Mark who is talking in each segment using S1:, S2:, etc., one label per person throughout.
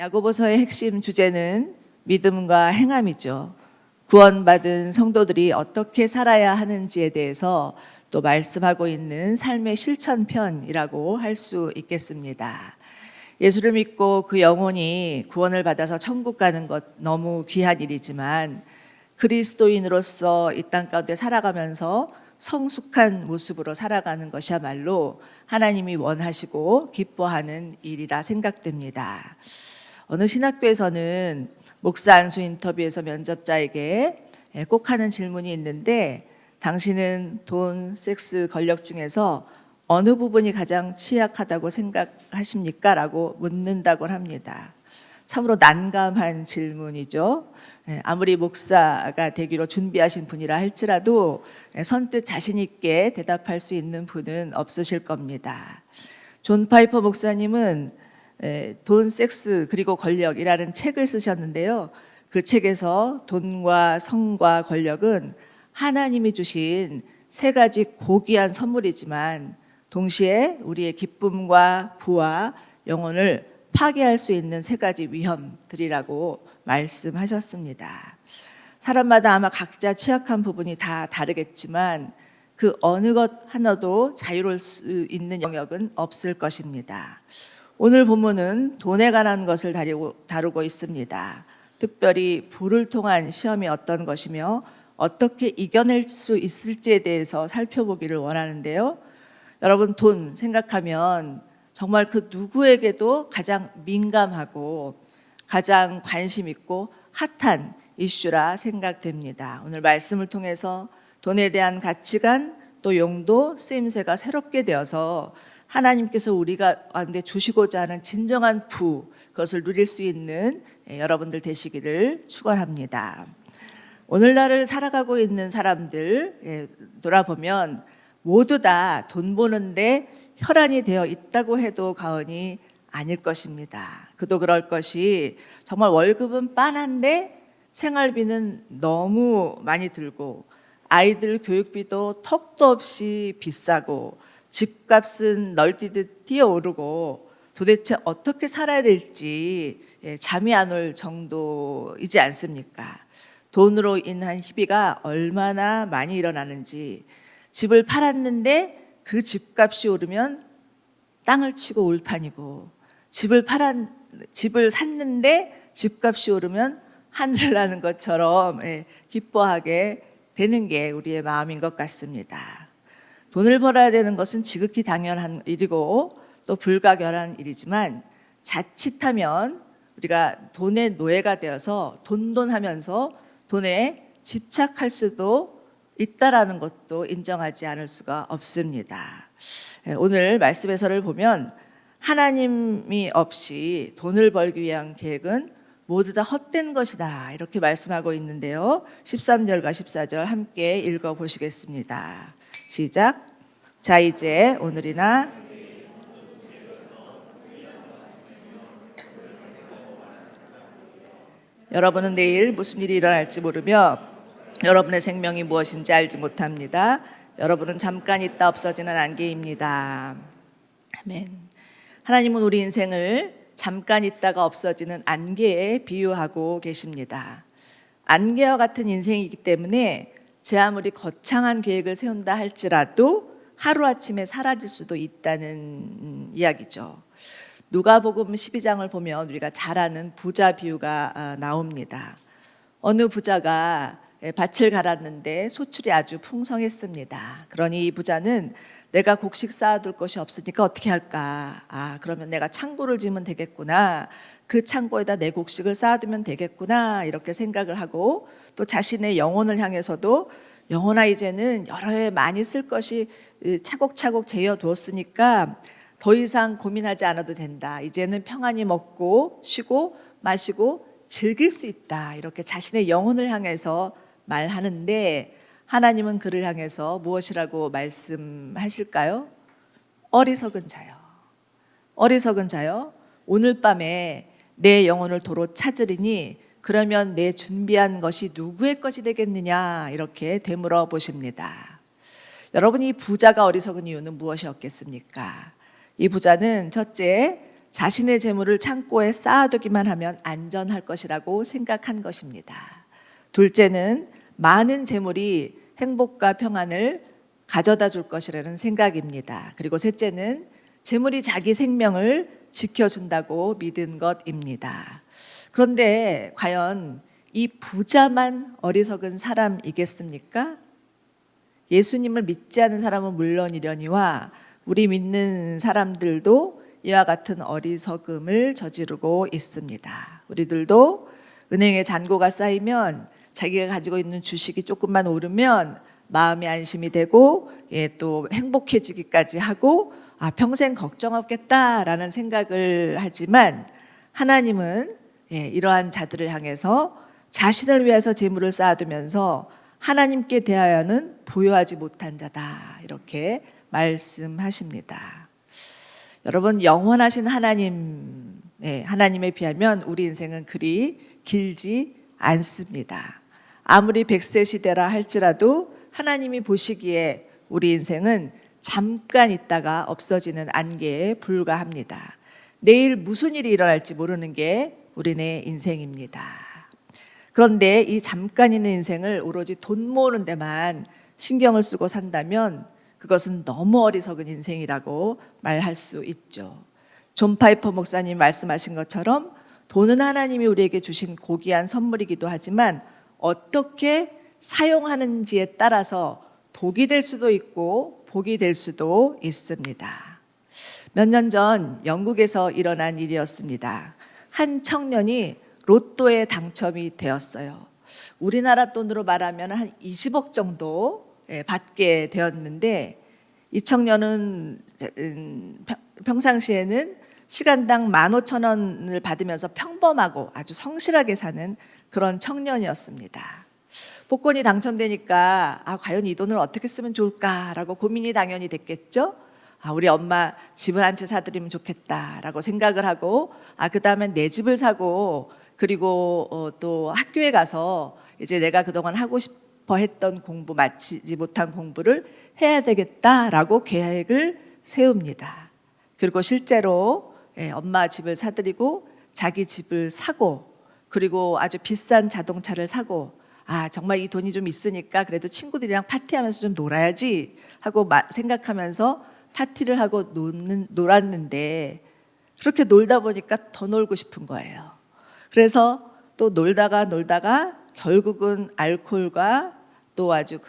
S1: 야고보서의 핵심 주제는 믿음과 행함이죠. 구원받은 성도들이 어떻게 살아야 하는지에 대해서 또 말씀하고 있는 삶의 실천편이라고 할 수 있겠습니다. 예수를 믿고 그 영혼이 구원을 받아서 천국 가는 것 너무 귀한 일이지만 그리스도인으로서 이 땅 가운데 살아가면서 성숙한 모습으로 살아가는 것이야말로 하나님이 원하시고 기뻐하는 일이라 생각됩니다. 어느 신학교에서는 목사 안수 인터뷰에서 면접자에게 꼭 하는 질문이 있는데, 당신은 돈, 섹스, 권력 중에서 어느 부분이 가장 취약하다고 생각하십니까? 라고 묻는다고 합니다. 참으로 난감한 질문이죠. 아무리 목사가 되기로 준비하신 분이라 할지라도 선뜻 자신 있게 대답할 수 있는 분은 없으실 겁니다. 존 파이퍼 목사님은 돈, 섹스, 그리고 권력이라는 책을 쓰셨는데요. 그 책에서 돈과 성과 권력은 하나님이 주신 세 가지 고귀한 선물이지만 동시에 우리의 기쁨과 부와 영혼을 파괴할 수 있는 세 가지 위험들이라고 말씀하셨습니다. 사람마다 아마 각자 취약한 부분이 다 다르겠지만 그 어느 것 하나도 자유로울 수 있는 영역은 없을 것입니다. 오늘 본문은 돈에 관한 것을 다루고 있습니다. 특별히 부를 통한 시험이 어떤 것이며 어떻게 이겨낼 수 있을지에 대해서 살펴보기를 원하는데요. 여러분, 돈 생각하면 정말 그 누구에게도 가장 민감하고 가장 관심 있고 핫한 이슈라 생각됩니다. 오늘 말씀을 통해서 돈에 대한 가치관 또 용도 쓰임새가 새롭게 되어서 하나님께서 우리가 가운데 주시고자 하는 진정한 부, 그것을 누릴 수 있는 여러분들 되시기를 축원합니다. 오늘날을 살아가고 있는 사람들 돌아보면 모두 다 돈 버는데 혈안이 되어 있다고 해도 과언이 아닐 것입니다. 그도 그럴 것이 정말 월급은 빤한데 생활비는 너무 많이 들고 아이들 교육비도 턱도 없이 비싸고 집값은 널뛰듯 뛰어오르고 도대체 어떻게 살아야 될지 잠이 안 올 정도이지 않습니까? 돈으로 인한 희비가 얼마나 많이 일어나는지, 집을 팔았는데 그 집값이 오르면 땅을 치고 울판이고, 집을 샀는데 집값이 오르면 하늘을 나는 것처럼 기뻐하게 되는 게 우리의 마음인 것 같습니다. 돈을 벌어야 되는 것은 지극히 당연한 일이고 또 불가결한 일이지만 자칫하면 우리가 돈의 노예가 되어서 돈하면서 돈에 집착할 수도 있다라는 것도 인정하지 않을 수가 없습니다. 오늘 말씀 해설을 보면 하나님이 없이 돈을 벌기 위한 계획은 모두 다 헛된 것이다, 이렇게 말씀하고 있는데요. 13절과 14절 함께 읽어보시겠습니다. 시작. 자, 이제 오늘이나 여러분은 내일 무슨 일이 일어날지 모르며 여러분의 생명이 무엇인지 알지 못합니다. 여러분은 잠깐 있다 없어지는 안개입니다. 아멘. 하나님은 우리 인생을 잠깐 있다가 없어지는 안개에 비유하고 계십니다. 안개와 같은 인생이기 때문에 제 아무리 거창한 계획을 세운다 할지라도 하루아침에 사라질 수도 있다는 이야기죠. 누가복음 12장을 보면 우리가 잘 아는 부자 비유가 나옵니다. 어느 부자가 밭을 갈았는데 소출이 아주 풍성했습니다. 그러니 이 부자는 내가 곡식 쌓아둘 것이 없으니까 어떻게 할까? 그러면 내가 창고를 지으면 되겠구나. 그 창고에다 내 곡식을 쌓아두면 되겠구나. 이렇게 생각을 하고 또 자신의 영혼을 향해서도 영혼아, 이제는 여러 해 많이 쓸 것이 차곡차곡 재어두었으니까 더 이상 고민하지 않아도 된다. 이제는 평안히 먹고 쉬고 마시고 즐길 수 있다. 이렇게 자신의 영혼을 향해서 말하는데 하나님은 그를 향해서 무엇이라고 말씀하실까요? 어리석은 자요. 어리석은 자요. 오늘 밤에 내 영혼을 도로 찾으리니 그러면 내 준비한 것이 누구의 것이 되겠느냐, 이렇게 되물어 보십니다. 여러분, 이 부자가 어리석은 이유는 무엇이었겠습니까? 이 부자는 첫째, 자신의 재물을 창고에 쌓아두기만 하면 안전할 것이라고 생각한 것입니다. 둘째는 많은 재물이 행복과 평안을 가져다 줄 것이라는 생각입니다. 그리고 셋째는 재물이 자기 생명을 지켜준다고 믿은 것입니다. 그런데 과연 이 부자만 어리석은 사람이겠습니까? 예수님을 믿지 않은 사람은 물론이려니와 우리 믿는 사람들도 이와 같은 어리석음을 저지르고 있습니다. 우리들도 은행에 잔고가 쌓이면 자기가 가지고 있는 주식이 조금만 오르면 마음이 안심이 되고 또 행복해지기까지 하고 평생 걱정 없겠다라는 생각을 하지만 하나님은 이러한 자들을 향해서 자신을 위해서 재물을 쌓아두면서 하나님께 대하여는 부요하지 못한 자다 이렇게 말씀하십니다. 여러분, 영원하신 하나님에 비하면 우리 인생은 그리 길지 않습니다. 아무리 100세 시대라 할지라도 하나님이 보시기에 우리 인생은 잠깐 있다가 없어지는 안개에 불과합니다. 내일 무슨 일이 일어날지 모르는 게 우리네 인생입니다. 그런데 이 잠깐 있는 인생을 오로지 돈 모으는 데만 신경을 쓰고 산다면 그것은 너무 어리석은 인생이라고 말할 수 있죠. 존 파이퍼 목사님 말씀하신 것처럼 돈은 하나님이 우리에게 주신 고귀한 선물이기도 하지만 어떻게 사용하는지에 따라서 독이 될 수도 있고 복이 될 수도 있습니다. 몇 년 전 영국에서 일어난 일이었습니다. 한 청년이 로또에 당첨이 되었어요. 우리나라 돈으로 말하면 한 20억 정도 받게 되었는데 이 청년은 평상시에는 시간당 15,000원을 받으면서 평범하고 아주 성실하게 사는 그런 청년이었습니다. 복권이 당첨되니까 과연 이 돈을 어떻게 쓰면 좋을까라고 고민이 당연히 됐겠죠. 우리 엄마 집을 한 채 사드리면 좋겠다라고 생각을 하고 그 다음엔 내 집을 사고 그리고 또 학교에 가서 이제 내가 그동안 하고 싶어 했던 공부, 마치지 못한 공부를 해야 되겠다라고 계획을 세웁니다. 그리고 실제로 엄마 집을 사드리고 자기 집을 사고 그리고 아주 비싼 자동차를 사고 정말 이 돈이 좀 있으니까 그래도 친구들이랑 파티하면서 좀 놀아야지 하고 생각하면서 파티를 하고 놀았는데 그렇게 놀다 보니까 더 놀고 싶은 거예요. 그래서 또 놀다가 결국은 알코올과 또 아주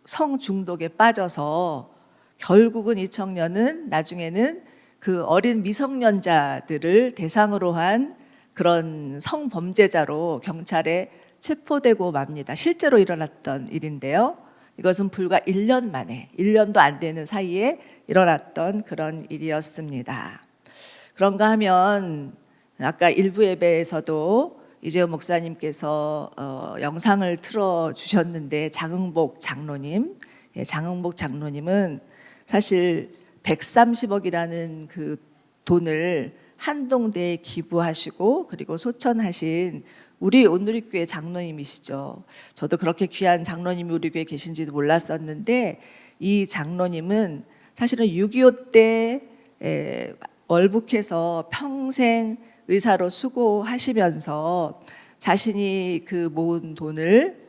S1: 성중독에 빠져서 결국은 이 청년은 나중에는 그 어린 미성년자들을 대상으로 한 그런 성범죄자로 경찰에 체포되고 맙니다. 실제로 일어났던 일인데요. 이것은 불과 1년 만에, 1년도 안 되는 사이에 일어났던 그런 일이었습니다. 그런가 하면 아까 일부 예배에서도 이재훈 목사님께서 영상을 틀어주셨는데 장흥복 장로님은 사실 130억이라는 그 돈을 한동대에 기부하시고 그리고 소천하신 우리 온누리교회 장로님이시죠. 저도 그렇게 귀한 장로님이 우리 교회에 계신지도 몰랐었는데 이 장로님은 사실은 6.25 때 월북해서 평생 의사로 수고하시면서 자신이 그 모은 돈을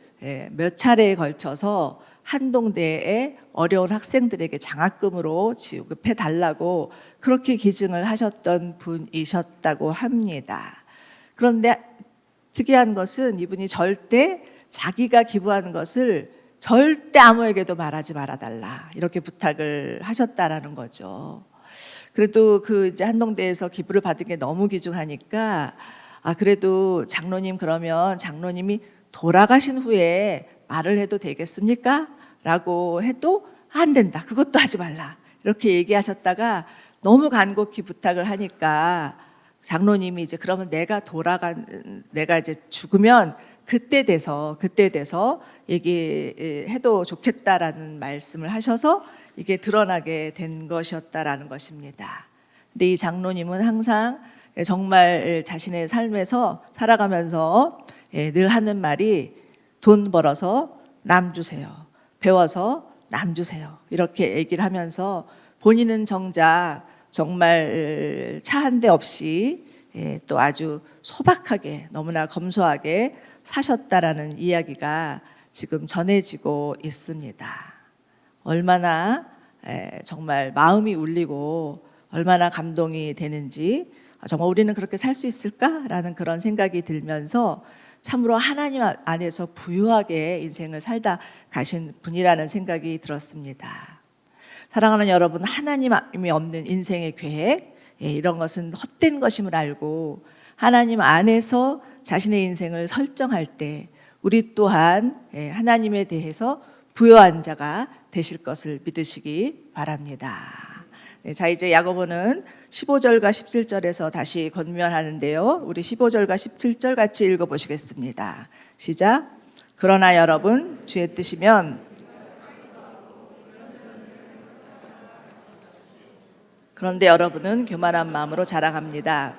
S1: 몇 차례에 걸쳐서 한동대의 어려운 학생들에게 장학금으로 지급해 달라고 그렇게 기증을 하셨던 분이셨다고 합니다. 그런데 특이한 것은 이분이 절대 자기가 기부하는 것을 절대 아무에게도 말하지 말아달라 이렇게 부탁을 하셨다라는 거죠. 그래도 이제 한동대에서 기부를 받은 게 너무 귀중하니까 그래도 장로님 그러면 장로님이 돌아가신 후에 말을 해도 되겠습니까? 라고 해도 안 된다. 그것도 하지 말라. 이렇게 얘기하셨다가 너무 간곡히 부탁을 하니까 장로님이 이제 그러면 내가 이제 죽으면 그때 돼서 얘기해도 좋겠다라는 말씀을 하셔서 이게 드러나게 된 것이었다라는 것입니다. 근데 이 장로님은 항상 정말 자신의 삶에서 살아가면서 늘 하는 말이 돈 벌어서 남 주세요. 배워서 남 주세요. 이렇게 얘기를 하면서 본인은 정작 정말 차 한 대 없이 또 아주 소박하게 너무나 검소하게 사셨다라는 이야기가 지금 전해지고 있습니다. 얼마나 정말 마음이 울리고 얼마나 감동이 되는지, 정말 우리는 그렇게 살 수 있을까라는 그런 생각이 들면서 참으로 하나님 안에서 부유하게 인생을 살다 가신 분이라는 생각이 들었습니다. 사랑하는 여러분, 하나님이 없는 인생의 계획, 이런 것은 헛된 것임을 알고 하나님 안에서 자신의 인생을 설정할 때 우리 또한 하나님에 대해서 부요한 자가 되실 것을 믿으시기 바랍니다. 자, 이제 야고보는 15절과 17절에서 다시 권면하는데요. 우리 15절과 17절 같이 읽어보시겠습니다. 시작. 그러나 여러분, 주의 뜻이면 그런데 여러분은 교만한 마음으로 자랑합니다.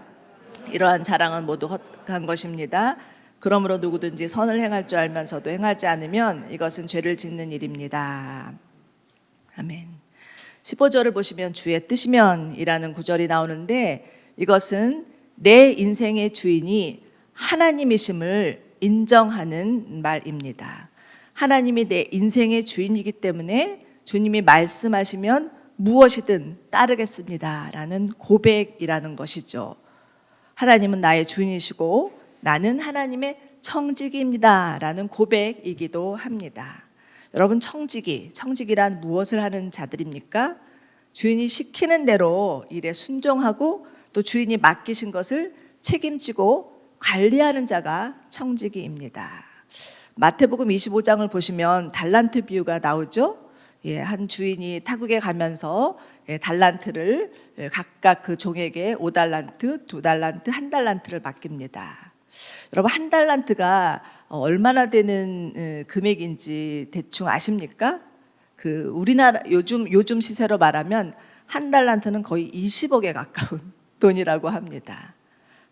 S1: 이러한 자랑은 모두 헛한 것입니다. 그러므로 누구든지 선을 행할 줄 알면서도 행하지 않으면 이것은 죄를 짓는 일입니다. 아멘. 15절을 보시면 주의 뜻이면 이라는 구절이 나오는데, 이것은 내 인생의 주인이 하나님이심을 인정하는 말입니다. 하나님이 내 인생의 주인이기 때문에 주님이 말씀하시면 무엇이든 따르겠습니다 라는 고백이라는 것이죠. 하나님은 나의 주인이시고 나는 하나님의 청지기입니다 라는 고백이기도 합니다. 여러분, 청지기란 무엇을 하는 자들입니까? 주인이 시키는 대로 일에 순종하고 또 주인이 맡기신 것을 책임지고 관리하는 자가 청지기입니다. 마태복음 25장을 보시면 달란트 비유가 나오죠. 한 주인이 타국에 가면서 달란트를 각각 그 종에게 5달란트, 2달란트, 1달란트를 맡깁니다. 여러분, 1달란트가 얼마나 되는 금액인지 대충 아십니까? 그 우리나라 요즘 시세로 말하면 1달란트는 거의 20억에 가까운 돈이라고 합니다.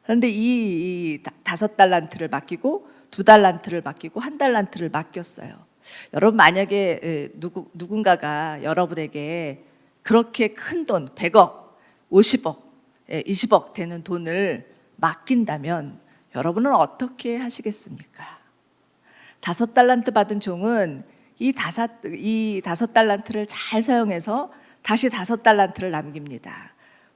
S1: 그런데 이 5달란트를 맡기고 2달란트를 맡기고 1달란트를 맡겼어요. 여러분, 만약에 누군가가 여러분에게 그렇게 큰 돈, 100억, 50억, 20억 되는 돈을 맡긴다면 여러분은 어떻게 하시겠습니까? 5달란트 받은 종은 이 5달란트를 잘 사용해서 다시 5달란트를 남깁니다.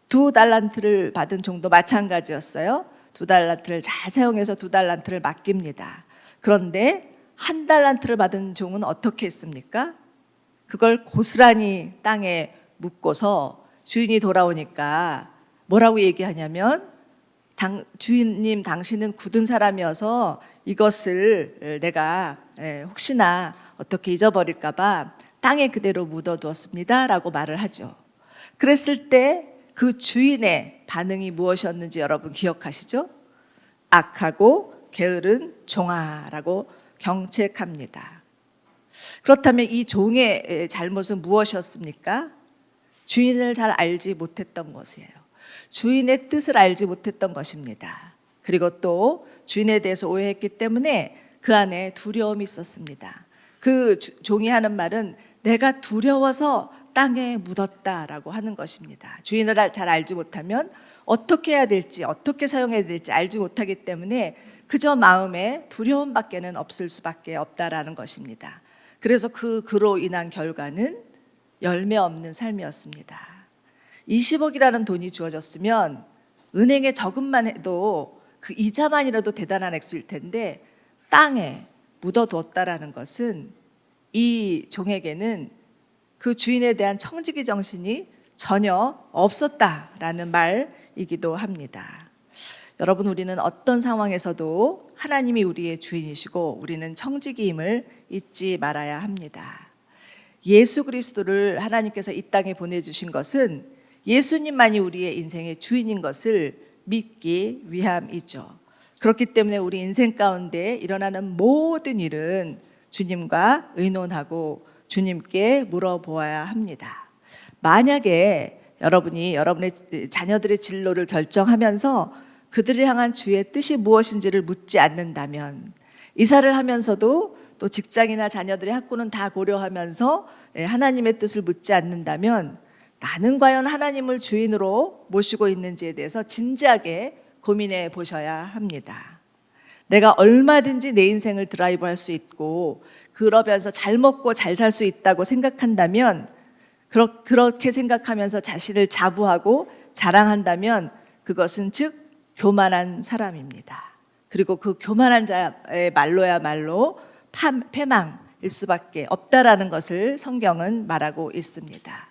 S1: 2달란트를 받은 종도 마찬가지였어요. 2달란트를 잘 사용해서 2달란트를 맡깁니다. 그런데 1달란트를 받은 종은 어떻게 했습니까? 그걸 고스란히 땅에 묻고서 주인이 돌아오니까 뭐라고 얘기하냐면, 주인님, 당신은 굳은 사람이어서 이것을 내가 혹시나 어떻게 잊어버릴까 봐 땅에 그대로 묻어두었습니다 라고 말을 하죠. 그랬을 때 그 주인의 반응이 무엇이었는지 여러분 기억하시죠? 악하고 게으른 종아라고 경책합니다. 그렇다면 이 종의 잘못은 무엇이었습니까? 주인을 잘 알지 못했던 것이에요. 주인의 뜻을 알지 못했던 것입니다. 그리고 또 주인에 대해서 오해했기 때문에 그 안에 두려움이 있었습니다. 그 종이 하는 말은 내가 두려워서 땅에 묻었다라고 하는 것입니다. 주인을 잘 알지 못하면 어떻게 해야 될지, 어떻게 사용해야 될지 알지 못하기 때문에 그저 마음에 두려움밖에는 없을 수밖에 없다라는 것입니다. 그래서 그로 인한 결과는 열매 없는 삶이었습니다. 20억이라는 돈이 주어졌으면 은행에 저금만 해도 그 이자만이라도 대단한 액수일 텐데 땅에 묻어두었다라는 것은 이 종에게는 그 주인에 대한 청지기 정신이 전혀 없었다라는 말이기도 합니다. 여러분, 우리는 어떤 상황에서도 하나님이 우리의 주인이시고 우리는 청지기임을 잊지 말아야 합니다. 예수 그리스도를 하나님께서 이 땅에 보내주신 것은 예수님만이 우리의 인생의 주인인 것을 믿기 위함이죠. 그렇기 때문에 우리 인생 가운데 일어나는 모든 일은 주님과 의논하고 주님께 물어보아야 합니다. 만약에 여러분이 여러분의 자녀들의 진로를 결정하면서 그들을 향한 주의 뜻이 무엇인지를 묻지 않는다면, 이사를 하면서도 또 직장이나 자녀들의 학구는 다 고려하면서 하나님의 뜻을 묻지 않는다면 나는 과연 하나님을 주인으로 모시고 있는지에 대해서 진지하게 고민해 보셔야 합니다. 내가 얼마든지 내 인생을 드라이브할 수 있고 그러면서 잘 먹고 잘 살 수 있다고 생각한다면, 그렇게 생각하면서 자신을 자부하고 자랑한다면 그것은 즉 교만한 사람입니다. 그리고 그 교만한 자의 말로야말로 패망일 수밖에 없다라는 것을 성경은 말하고 있습니다.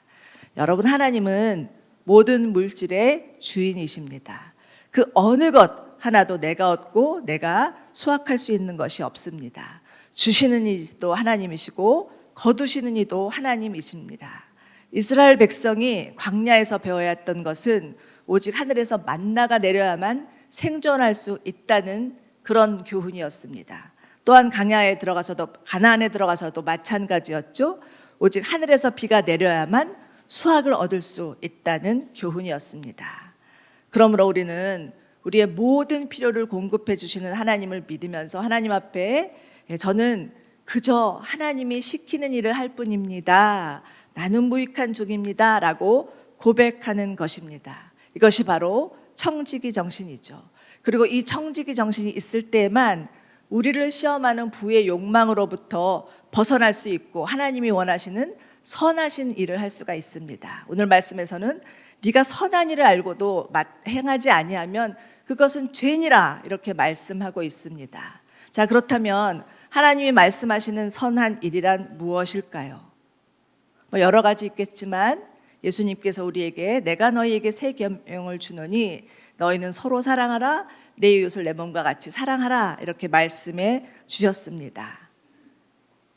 S1: 여러분, 하나님은 모든 물질의 주인이십니다. 그 어느 것 하나도 내가 얻고 내가 수확할 수 있는 것이 없습니다. 주시는 이도 하나님이시고 거두시는 이도 하나님이십니다. 이스라엘 백성이 광야에서 배워야 했던 것은 오직 하늘에서 만나가 내려야만 생존할 수 있다는 그런 교훈이었습니다. 또한 가나안에 들어가서도 마찬가지였죠. 오직 하늘에서 비가 내려야만 수확을 얻을 수 있다는 교훈이었습니다. 그러므로 우리는 우리의 모든 필요를 공급해 주시는 하나님을 믿으면서 하나님 앞에 저는 그저 하나님이 시키는 일을 할 뿐입니다. 나는 무익한 종입니다. 라고 고백하는 것입니다. 이것이 바로 청지기 정신이죠. 그리고 이 청지기 정신이 있을 때만 우리를 시험하는 부의 욕망으로부터 벗어날 수 있고 하나님이 원하시는 선하신 일을 할 수가 있습니다. 오늘 말씀에서는 네가 선한 일을 알고도 행하지 아니하면 그것은 죄니라 이렇게 말씀하고 있습니다. 자, 그렇다면 하나님이 말씀하시는 선한 일이란 무엇일까요? 여러 가지 있겠지만 예수님께서 우리에게 내가 너희에게 새 계명을 주노니 너희는 서로 사랑하라, 내 이웃을 내 몸과 같이 사랑하라 이렇게 말씀해 주셨습니다.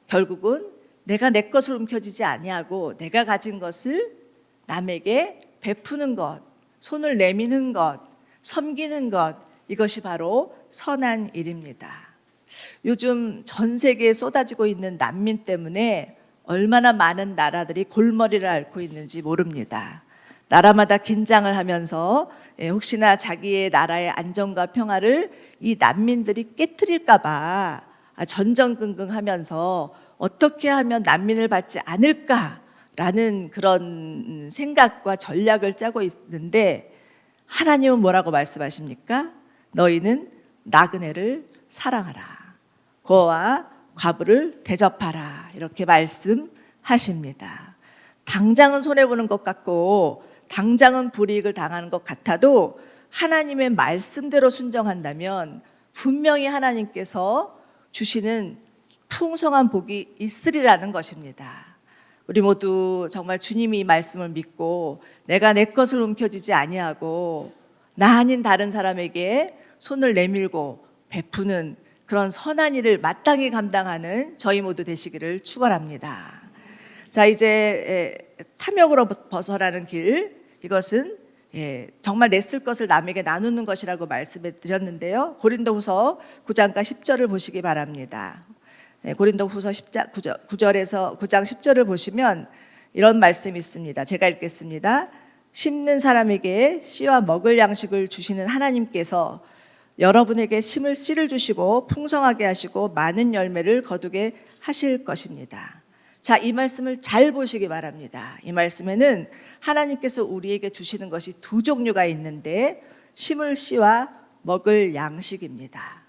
S1: 결국은 내가 내 것을 움켜쥐지 아니하고 내가 가진 것을 남에게 베푸는 것, 손을 내미는 것, 섬기는 것, 이것이 바로 선한 일입니다. 요즘 전 세계에 쏟아지고 있는 난민 때문에 얼마나 많은 나라들이 골머리를 앓고 있는지 모릅니다. 나라마다 긴장을 하면서 혹시나 자기의 나라의 안정과 평화를 이 난민들이 깨트릴까 봐 전전긍긍하면서 어떻게 하면 난민을 받지 않을까라는 그런 생각과 전략을 짜고 있는데, 하나님은 뭐라고 말씀하십니까? 너희는 나그네를 사랑하라, 고아와 과부를 대접하라 이렇게 말씀하십니다. 당장은 손해보는 것 같고 당장은 불이익을 당하는 것 같아도 하나님의 말씀대로 순종한다면 분명히 하나님께서 주시는 풍성한 복이 있으리라는 것입니다. 우리 모두 정말 주님이 이 말씀을 믿고 내가 내 것을 움켜쥐지 아니하고 나 아닌 다른 사람에게 손을 내밀고 베푸는 그런 선한 일을 마땅히 감당하는 저희 모두 되시기를 축원합니다. 자, 이제 탐욕으로 벗어나는 길, 이것은 정말 내 쓸 것을 남에게 나누는 것이라고 말씀해 드렸는데요. 고린도후서 9장과 10절을 보시기 바랍니다. 고린도후서 9장 10절을 보시면 이런 말씀이 있습니다. 제가 읽겠습니다. 심는 사람에게 씨와 먹을 양식을 주시는 하나님께서 여러분에게 심을 씨를 주시고 풍성하게 하시고 많은 열매를 거두게 하실 것입니다. 자, 이 말씀을 잘 보시기 바랍니다. 이 말씀에는 하나님께서 우리에게 주시는 것이 두 종류가 있는데 심을 씨와 먹을 양식입니다.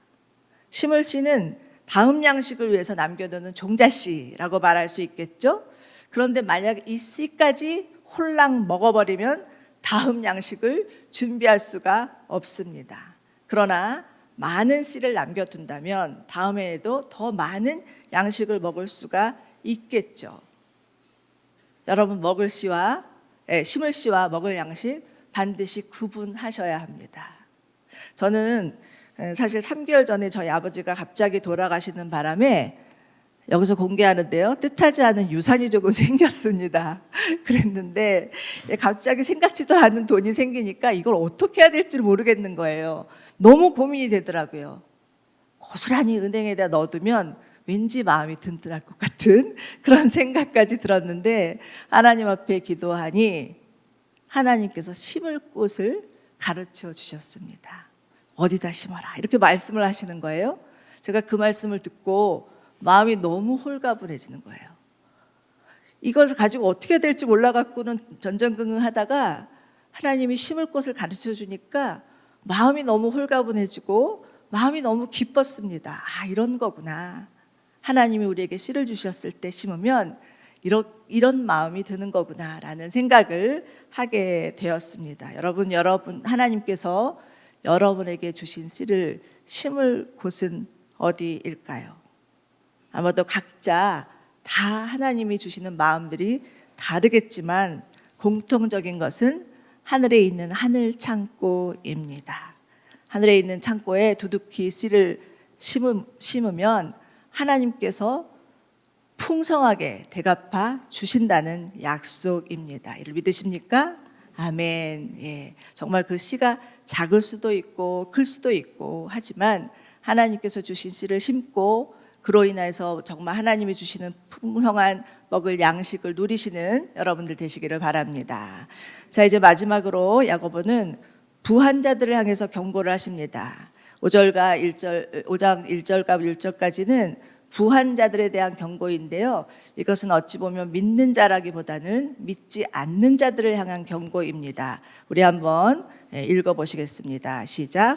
S1: 심을 씨는 다음 양식을 위해서 남겨두는 종자씨라고 말할 수 있겠죠. 그런데 만약 이 씨까지 홀랑 먹어버리면 다음 양식을 준비할 수가 없습니다. 그러나 많은 씨를 남겨둔다면 다음에도 더 많은 양식을 먹을 수가 있겠죠. 여러분, 심을 씨와 먹을 양식 반드시 구분하셔야 합니다. 저는 사실 3개월 전에 저희 아버지가 갑자기 돌아가시는 바람에 여기서 공개하는데요, 뜻하지 않은 유산이 조금 생겼습니다. 그랬는데 갑자기 생각지도 않은 돈이 생기니까 이걸 어떻게 해야 될지 모르겠는 거예요. 너무 고민이 되더라고요. 고스란히 은행에다 넣어두면 왠지 마음이 든든할 것 같은 그런 생각까지 들었는데, 하나님 앞에 기도하니 하나님께서 심을 곳을 가르쳐 주셨습니다. 어디다 심어라 이렇게 말씀을 하시는 거예요. 제가 그 말씀을 듣고 마음이 너무 홀가분해지는 거예요. 이것을 가지고 어떻게 해야 될지 몰라갖고는 전전긍긍하다가 하나님이 심을 곳을 가르쳐 주니까 마음이 너무 홀가분해지고 마음이 너무 기뻤습니다. 아, 이런 거구나. 하나님이 우리에게 씨를 주셨을 때 심으면 이런 마음이 드는 거구나라는 생각을 하게 되었습니다. 여러분 하나님께서 여러분에게 주신 씨를 심을 곳은 어디일까요? 아마도 각자 다 하나님이 주시는 마음들이 다르겠지만 공통적인 것은 하늘에 있는 하늘 창고입니다. 하늘에 있는 창고에 두둑히 씨를 심으면 하나님께서 풍성하게 대갚아 주신다는 약속입니다. 이를 믿으십니까? 아멘. 예, 정말 그 씨가 작을 수도 있고 클 수도 있고 하지만 하나님께서 주신 씨를 심고 그로 인해서 정말 하나님이 주시는 풍성한 먹을 양식을 누리시는 여러분들 되시기를 바랍니다. 자, 이제 마지막으로 야고보는 부한 자들을 향해서 경고를 하십니다. 5장 1절과 1절까지는 부한 자들에 대한 경고인데요. 이것은 어찌 보면 믿는 자라기보다는 믿지 않는 자들을 향한 경고입니다. 우리 한번 읽어보시겠습니다. 시작.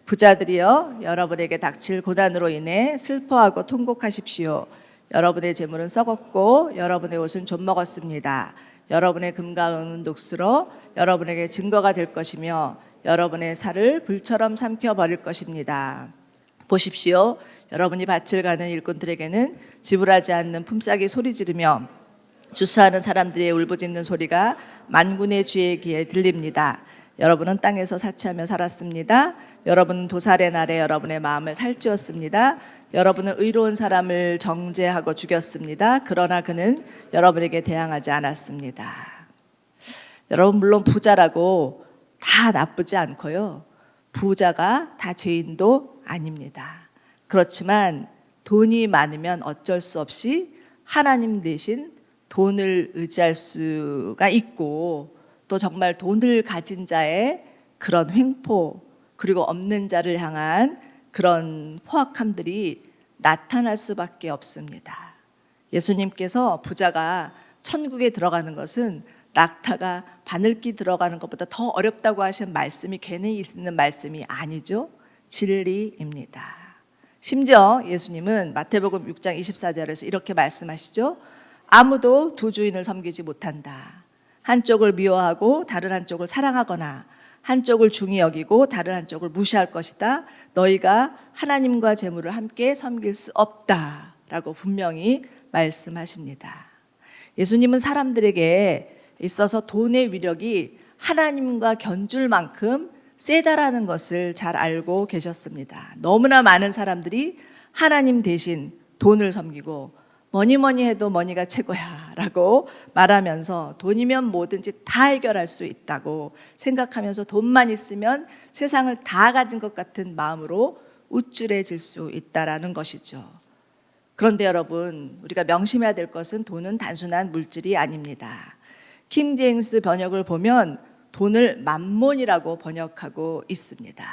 S1: 부자들이여, 여러분에게 닥칠 고난으로 인해 슬퍼하고 통곡하십시오. 여러분의 재물은 썩었고 여러분의 옷은 좀 먹었습니다. 여러분의 금과 은은 녹슬어 여러분에게 증거가 될 것이며 여러분의 살을 불처럼 삼켜버릴 것입니다. 보십시오. 여러분이 밭을 가는 일꾼들에게는 지불하지 않는 품삯이 소리 지르며 주수하는 사람들의 울부짖는 소리가 만군의 주의 귀에 들립니다. 여러분은 땅에서 사치하며 살았습니다. 여러분은 도살의 날에 여러분의 마음을 살찌웠습니다. 여러분은 의로운 사람을 정죄하고 죽였습니다. 그러나 그는 여러분에게 대항하지 않았습니다. 여러분, 물론 부자라고 다 나쁘지 않고요. 부자가 다 죄인도 아닙니다. 그렇지만 돈이 많으면 어쩔 수 없이 하나님 대신 돈을 의지할 수가 있고 또 정말 돈을 가진 자의 그런 횡포 그리고 없는 자를 향한 그런 포악함들이 나타날 수밖에 없습니다. 예수님께서 부자가 천국에 들어가는 것은 낙타가 바늘기 들어가는 것보다 더 어렵다고 하신 말씀이 괜히 있는 말씀이 아니죠. 진리입니다. 심지어 예수님은 마태복음 6장 24절에서 이렇게 말씀하시죠. 아무도 두 주인을 섬기지 못한다. 한쪽을 미워하고 다른 한쪽을 사랑하거나 한쪽을 중히 여기고 다른 한쪽을 무시할 것이다. 너희가 하나님과 재물을 함께 섬길 수 없다라고 분명히 말씀하십니다. 예수님은 사람들에게 있어서 돈의 위력이 하나님과 견줄 만큼 세다라는 것을 잘 알고 계셨습니다. 너무나 많은 사람들이 하나님 대신 돈을 섬기고 뭐니 해도 머니가 최고야 라고 말하면서 돈이면 뭐든지 다 해결할 수 있다고 생각하면서 돈만 있으면 세상을 다 가진 것 같은 마음으로 우쭐해질 수 있다라는 것이죠. 그런데 여러분, 우리가 명심해야 될 것은 돈은 단순한 물질이 아닙니다. 킹 제임스 번역을 보면 돈을 맘몬이라고 번역하고 있습니다.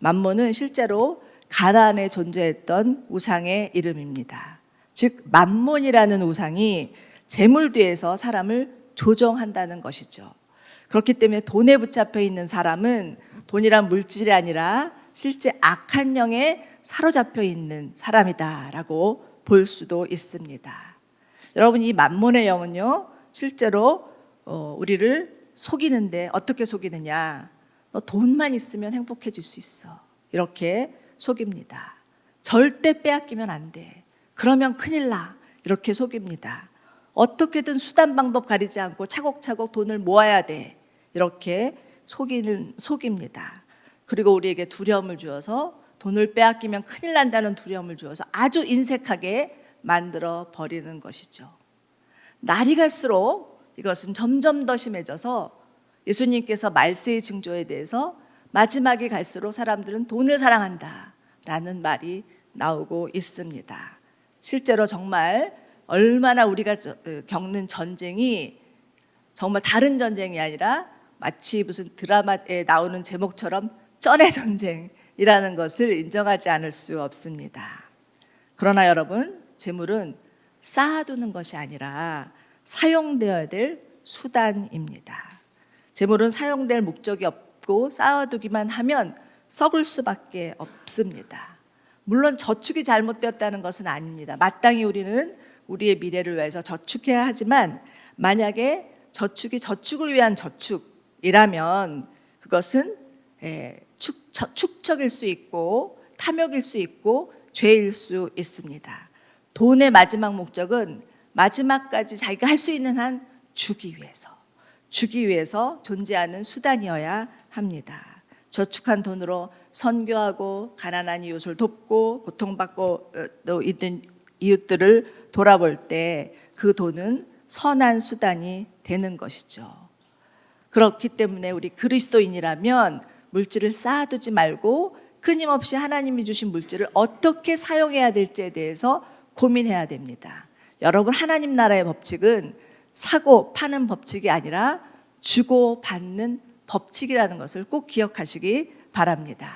S1: 맘몬은 실제로 가나안에 존재했던 우상의 이름입니다. 즉 맘몬이라는 우상이 재물 뒤에서 사람을 조종한다는 것이죠. 그렇기 때문에 돈에 붙잡혀 있는 사람은 돈이란 물질이 아니라 실제 악한 영에 사로잡혀 있는 사람이다라고 볼 수도 있습니다. 여러분, 이 맘몬의 영은요 실제로 우리를 속이는데 어떻게 속이느냐? 너 돈만 있으면 행복해질 수 있어. 이렇게 속입니다. 절대 빼앗기면 안 돼. 그러면 큰일 나. 이렇게 속입니다. 어떻게든 수단 방법 가리지 않고 차곡차곡 돈을 모아야 돼. 이렇게 속입니다. 그리고 우리에게 두려움을 주어서 돈을 빼앗기면 큰일 난다는 두려움을 주어서 아주 인색하게 만들어 버리는 것이죠. 날이 갈수록 이것은 점점 더 심해져서 예수님께서 말세의 징조에 대해서 마지막에 갈수록 사람들은 돈을 사랑한다라는 말이 나오고 있습니다. 실제로 정말 얼마나 우리가 겪는 전쟁이 정말 다른 전쟁이 아니라 마치 무슨 드라마에 나오는 제목처럼 쩔의 전쟁이라는 것을 인정하지 않을 수 없습니다. 그러나 여러분, 재물은 쌓아두는 것이 아니라 사용되어야 될 수단입니다. 재물은 사용될 목적이 없고 쌓아두기만 하면 썩을 수밖에 없습니다. 물론 저축이 잘못되었다는 것은 아닙니다. 마땅히 우리는 우리의 미래를 위해서 저축해야 하지만 만약에 저축이 저축을 위한 저축이라면 그것은 축적일 수 있고 탐욕일 수 있고 죄일 수 있습니다. 돈의 마지막 목적은 마지막까지 자기가 할 수 있는 한 주기 위해서 존재하는 수단이어야 합니다. 저축한 돈으로 선교하고 가난한 이웃을 돕고 고통받고 또 있는 이웃들을 돌아볼 때 그 돈은 선한 수단이 되는 것이죠. 그렇기 때문에 우리 그리스도인이라면 물질을 쌓아두지 말고 끊임없이 하나님이 주신 물질을 어떻게 사용해야 될지에 대해서 고민해야 됩니다. 여러분, 하나님 나라의 법칙은 사고 파는 법칙이 아니라 주고 받는 법칙이라는 것을 꼭 기억하시기 바랍니다.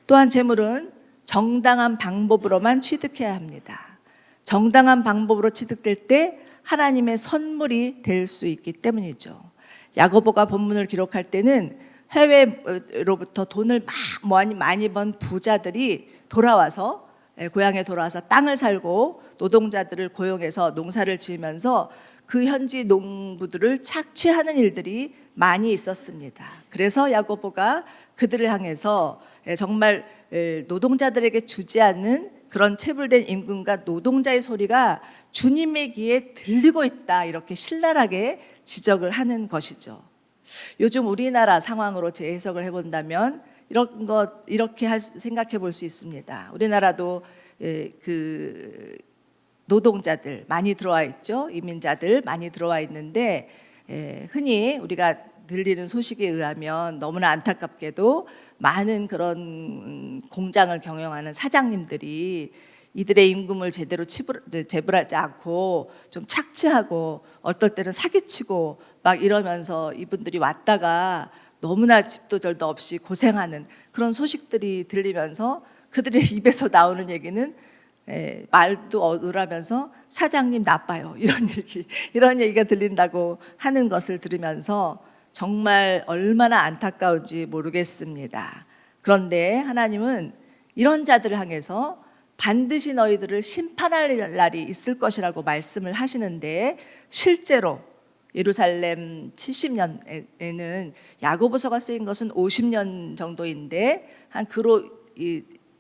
S1: 또한 재물은 정당한 방법으로만 취득해야 합니다. 정당한 방법으로 취득될 때 하나님의 선물이 될 수 있기 때문이죠. 야고보가 본문을 기록할 때는 해외로부터 돈을 많이 번 부자들이 돌아와서 고향에 돌아와서 땅을 살고 노동자들을 고용해서 농사를 지으면서 그 현지 농부들을 착취하는 일들이 많이 있었습니다. 그래서 야고보가 그들을 향해서 정말 노동자들에게 주지 않는 그런 체불된 임금과 노동자의 소리가 주님의 귀에 들리고 있다, 이렇게 신랄하게 지적을 하는 것이죠. 요즘 우리나라 상황으로 재해석을 해본다면 이렇게 생각해 볼 수 있습니다. 우리나라도 그 노동자들 많이 들어와 있죠. 이민자들 많이 들어와 있는데 흔히 우리가 들리는 소식에 의하면 너무나 안타깝게도 많은 그런 공장을 경영하는 사장님들이 이들의 임금을 제대로 지불하지 않고 좀 착취하고 어떨 때는 사기치고 막 이러면서 이분들이 왔다가 너무나 집도 절도 없이 고생하는 그런 소식들이 들리면서 그들의 입에서 나오는 얘기는 말도 어눌하면서 사장님 나빠요, 이런 얘기가 들린다고 하는 것을 들으면서 정말 얼마나 안타까운지 모르겠습니다. 그런데 하나님은 이런 자들을 향해서 반드시 너희들을 심판할 날이 있을 것이라고 말씀을 하시는데, 실제로 예루살렘 70년에는 야고보서가 쓰인 것은 50년 정도인데 한 그로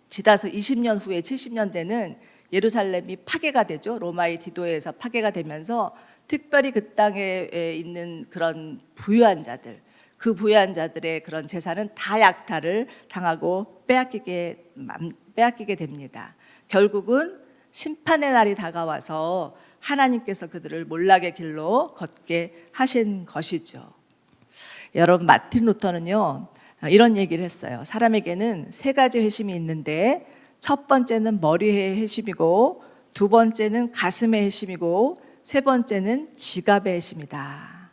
S1: 지나서 20년 후에 70년대는 예루살렘이 파괴가 되죠. 로마의 디도에서 파괴가 되면서 특별히 그 땅에 있는 그런 부유한 자들, 그 부유한 자들의 그런 재산은 다 약탈을 당하고 빼앗기게 됩니다. 결국은 심판의 날이 다가와서 하나님께서 그들을 몰락의 길로 걷게 하신 것이죠. 여러분, 마틴 루터는요 이런 얘기를 했어요. 사람에게는 세 가지 회심이 있는데 첫 번째는 머리의 회심이고, 두 번째는 가슴의 회심이고, 세 번째는 지갑의 회심이다.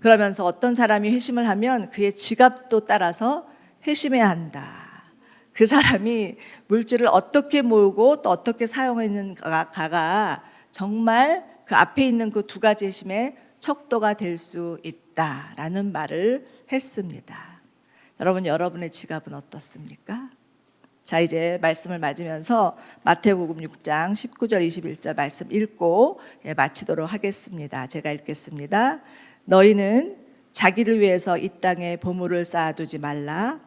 S1: 그러면서 어떤 사람이 회심을 하면 그의 지갑도 따라서 회심해야 한다. 그 사람이 물질을 어떻게 모으고 또 어떻게 사용했는가가 정말 그 앞에 있는 그 두 가지 회심의 척도가 될 수 있다라는 말을 했습니다. 여러분, 여러분의 지갑은 어떻습니까? 자, 이제 말씀을 맞으면서 마태복음 6장 19절 21절 말씀 읽고 마치도록 하겠습니다. 제가 읽겠습니다. 너희는 자기를 위해서 이 땅에 보물을 쌓아두지 말라.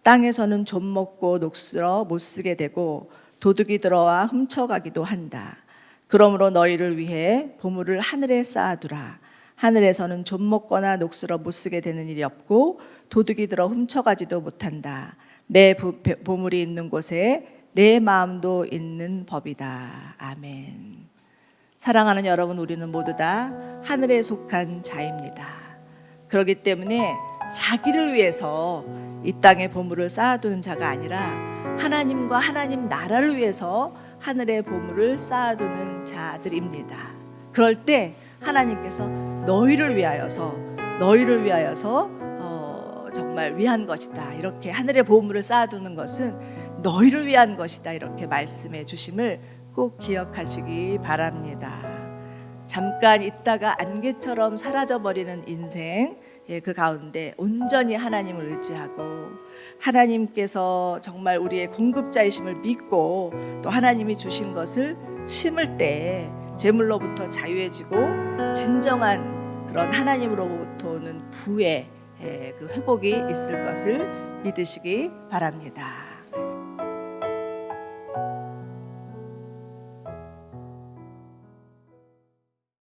S1: 땅에서는 좀 먹고 녹슬어 못 쓰게 되고 도둑이 들어와 훔쳐가기도 한다. 그러므로 너희를 위해 보물을 하늘에 쌓아두라. 하늘에서는 좀 먹거나 녹슬어 못 쓰게 되는 일이 없고 도둑이 들어 훔쳐가지도 못한다. 내 보물이 있는 곳에 내 마음도 있는 법이다. 아멘. 사랑하는 여러분, 우리는 모두 다 하늘에 속한 자입니다. 그렇기 때문에 자기를 위해서 이 땅에 보물을 쌓아두는 자가 아니라 하나님과 하나님 나라를 위해서 하늘의 보물을 쌓아두는 자들입니다. 그럴 때 하나님께서 너희를 위하여서 정말 위한 것이다, 이렇게 하늘의 보물을 쌓아두는 것은 너희를 위한 것이다, 이렇게 말씀해 주심을 꼭 기억하시기 바랍니다. 잠깐 있다가 안개처럼 사라져버리는 인생, 그 가운데 온전히 하나님을 의지하고 하나님께서 정말 우리의 공급자이심을 믿고 또 하나님이 주신 것을 심을 때 재물로부터 자유해지고 진정한 그런 하나님으로부터 오는 부의 그 회복이 있을 것을 믿으시기 바랍니다.